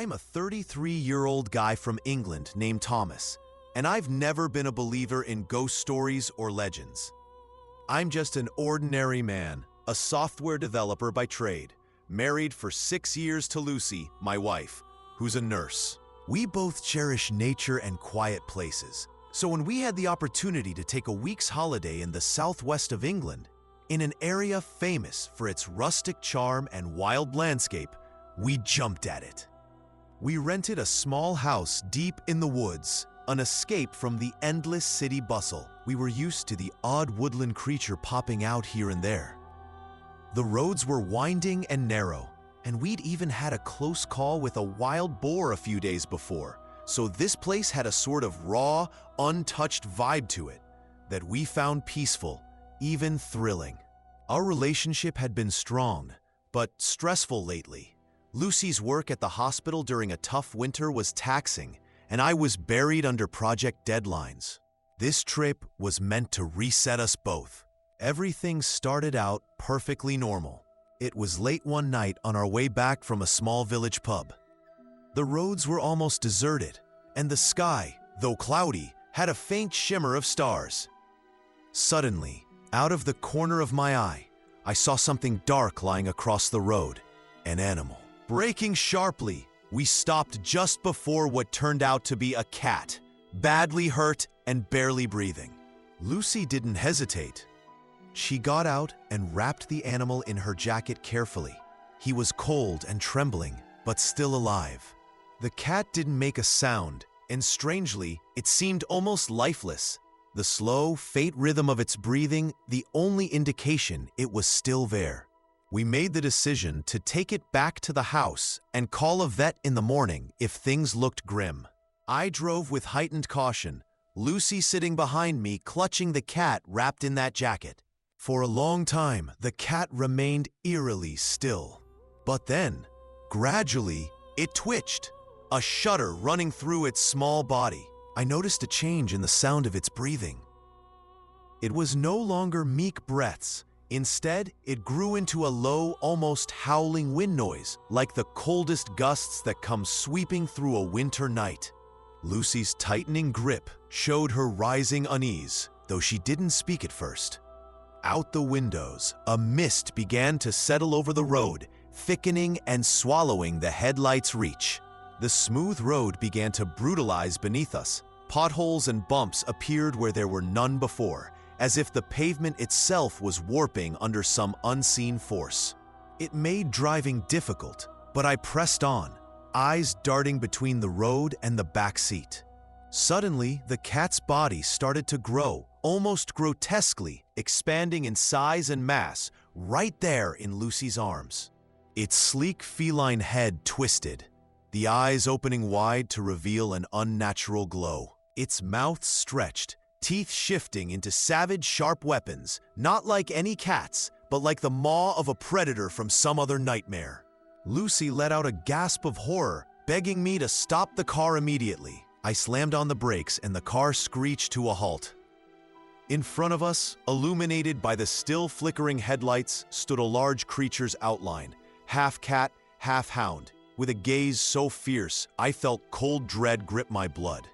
I'm a 33-year-old guy from England named Thomas, and I've never been a believer in ghost stories or legends. I'm just an ordinary man, a software developer by trade, married for 6 years to Lucy, my wife, who's a nurse. We both cherish nature and quiet places, so when we had the opportunity to take a week's holiday in the southwest of England, in an area famous for its rustic charm and wild landscape, we jumped at it. We rented a small house deep in the woods, an escape from the endless city bustle. We were used to the odd woodland creature popping out here and there. The roads were winding and narrow, and we'd even had a close call with a wild boar a few days before, so this place had a sort of raw, untouched vibe to it that we found peaceful, even thrilling. Our relationship had been strong, but stressful lately. Lucy's work at the hospital during a tough winter was taxing, and I was buried under project deadlines. This trip was meant to reset us both. Everything started out perfectly normal. It was late one night on our way back from a small village pub. The roads were almost deserted, and the sky, though cloudy, had a faint shimmer of stars. Suddenly, out of the corner of my eye, I saw something dark lying across the road, an animal. Braking sharply, we stopped just before what turned out to be a cat, badly hurt and barely breathing. Lucy didn't hesitate. She got out and wrapped the animal in her jacket carefully. He was cold and trembling, but still alive. The cat didn't make a sound, and strangely, it seemed almost lifeless. The slow, faint rhythm of its breathing, the only indication it was still there. We made the decision to take it back to the house and call a vet in the morning if things looked grim. I drove with heightened caution, Lucy sitting behind me clutching the cat wrapped in that jacket. For a long time, the cat remained eerily still. But then, gradually, it twitched, a shudder running through its small body. I noticed a change in the sound of its breathing. It was no longer meek breaths. Instead, it grew into a low, almost howling wind noise, like the coldest gusts that come sweeping through a winter night. Lucy's tightening grip showed her rising unease, though she didn't speak at first. Out the windows, a mist began to settle over the road, thickening and swallowing the headlights' reach. The smooth road began to brutalize beneath us. Potholes and bumps appeared where there were none before, as if the pavement itself was warping under some unseen force. It made driving difficult, but I pressed on, eyes darting between the road and the back seat. Suddenly, the cat's body started to grow, almost grotesquely, expanding in size and mass, right there in Lucy's arms. Its sleek feline head twisted, the eyes opening wide to reveal an unnatural glow. Its mouth stretched, teeth shifting into savage, sharp weapons, not like any cat's, but like the maw of a predator from some other nightmare. Lucy let out a gasp of horror, begging me to stop the car immediately. I slammed on the brakes and the car screeched to a halt. In front of us, illuminated by the still flickering headlights, stood a large creature's outline, half cat, half hound, with a gaze so fierce I felt cold dread grip my blood.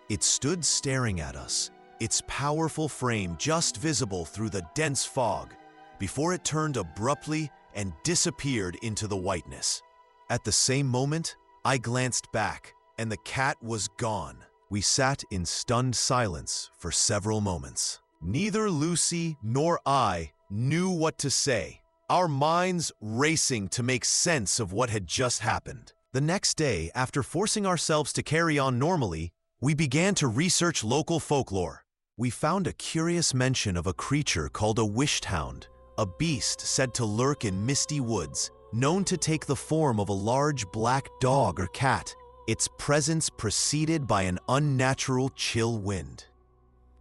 It stood staring at us, its powerful frame just visible through the dense fog, before it turned abruptly and disappeared into the whiteness. At the same moment, I glanced back, and the cat was gone. We sat in stunned silence for several moments. Neither Lucy nor I knew what to say, our minds racing to make sense of what had just happened. The next day, after forcing ourselves to carry on normally, we began to research local folklore. We found a curious mention of a creature called a Wisht Hound, a beast said to lurk in misty woods, known to take the form of a large black dog or cat, its presence preceded by an unnatural chill wind.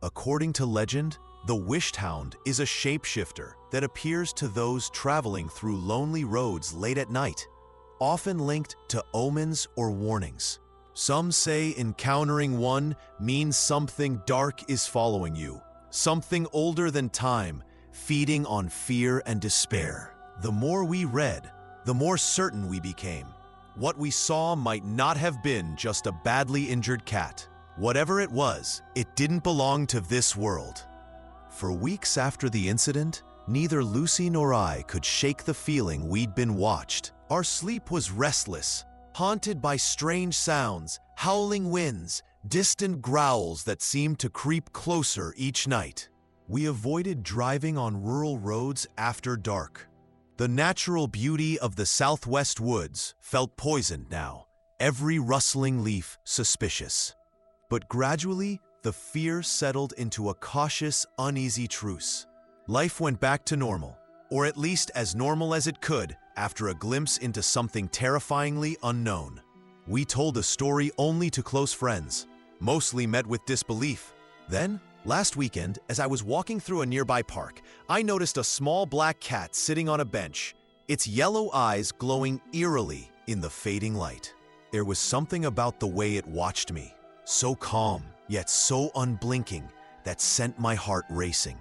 According to legend, the Wisht Hound is a shapeshifter that appears to those traveling through lonely roads late at night, often linked to omens or warnings. Some say encountering one means something dark is following you, something older than time, feeding on fear and despair. The more we read, the more certain we became. What we saw might not have been just a badly injured cat. Whatever it was, it didn't belong to this world. For weeks after the incident, neither Lucy nor I could shake the feeling we'd been watched. Our sleep was restless, haunted by strange sounds, howling winds, distant growls that seemed to creep closer each night. We avoided driving on rural roads after dark. The natural beauty of the southwest woods felt poisoned now, every rustling leaf suspicious. But gradually, the fear settled into a cautious, uneasy truce. Life went back to normal, or at least as normal as it could after a glimpse into something terrifyingly unknown. We told the story only to close friends, mostly met with disbelief. Then, last weekend, as I was walking through a nearby park, I noticed a small black cat sitting on a bench, its yellow eyes glowing eerily in the fading light. There was something about the way it watched me, so calm, yet so unblinking, that sent my heart racing.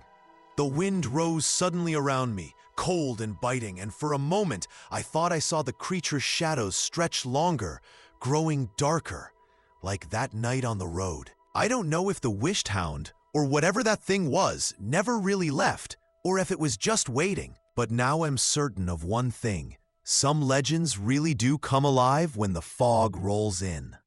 The wind rose suddenly around me, cold and biting, and for a moment I thought I saw the creature's shadows stretch longer, growing darker, like that night on the road. I don't know if the Wisht Hound, or whatever that thing was, never really left, or if it was just waiting. But now I'm certain of one thing: some legends really do come alive when the fog rolls in.